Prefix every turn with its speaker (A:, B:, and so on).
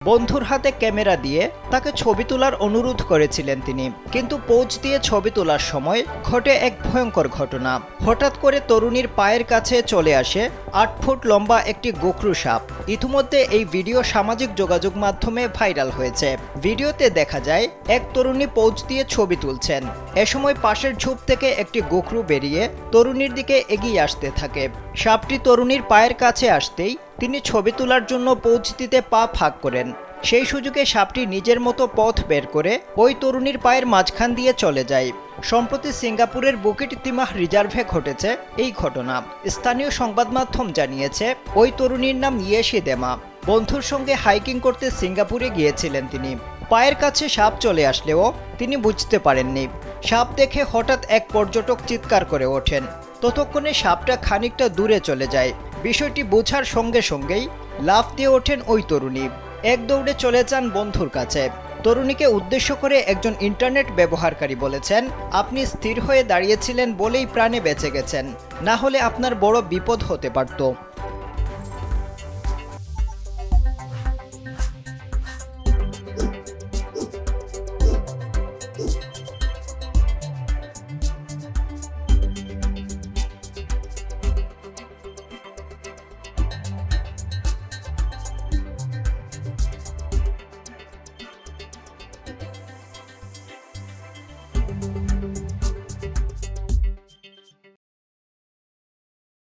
A: বন্ধুর হাতে ক্যামেরা দিয়ে তাকে ছবি তোলার অনুরোধ করেছিলেন তিনি, কিন্তু পোজ দিয়ে ছবি তোলার সময় ঘটে এক ভয়ঙ্কর ঘটনা। হঠাৎ করে তরুণীর পায়ের কাছে চলে আসে ৮ ফুট লম্বা একটি গোখরু সাপ। ইতিমধ্যে এই ভিডিও সামাজিক যোগাযোগ মাধ্যমে ভাইরাল হয়েছে। ভিডিওতে দেখা যায় এক তরুণী পোজ দিয়ে ছবি তুলছেন। এ সময় পাশের ঝোপ থেকে একটি গোখরু বেরিয়ে তরুণীর দিকে এগিয়ে আসতে থাকে। সাপটি তরুণীর পায়ের কাছে আসতেই তিনি ছবি তোলার জন্য পোজ দিতে পা ফাঁক করেন। সেই সুযোগে সাপটি নিজের মতো পথ বের করে ওই তরুণীর পায়ের মাঝখান দিয়ে চলে যায়। সম্প্রতি সিঙ্গাপুরের বুকিট তিমাহ রিজার্ভে ঘটেছে এই ঘটনা। স্থানীয় সংবাদ মাধ্যম জানিয়েছে ওই তরুণীর নাম ইয়েশি দেমা। বন্ধুর সঙ্গে হাইকিং করতে সিঙ্গাপুরে গিয়েছিলেন তিনি। পায়ের কাছে সাপ চলে আসলেও তিনি বুঝতে পারেননি। সাপ দেখে হঠাৎ এক পর্যটক চিৎকার করে ওঠেন। ততক্ষণে সাপটা খানিকটা দূরে চলে যায়। বিষয়টি বোঝার সঙ্গে সঙ্গেই লাফ দিয়ে ওঠেন ওই তরুণী। এক দৌড়ে চলে যান বন্ধুর কাছে। তরুণীকে উদ্দেশ্য করে একজন ইন্টারনেট ব্যবহারকারী বলেছেন, আপনি স্থির হয়ে দাঁড়িয়েছিলেন বলেই প্রাণে বেঁচে গেছেন, না হলে আপনার বড় বিপদ হতে পারত।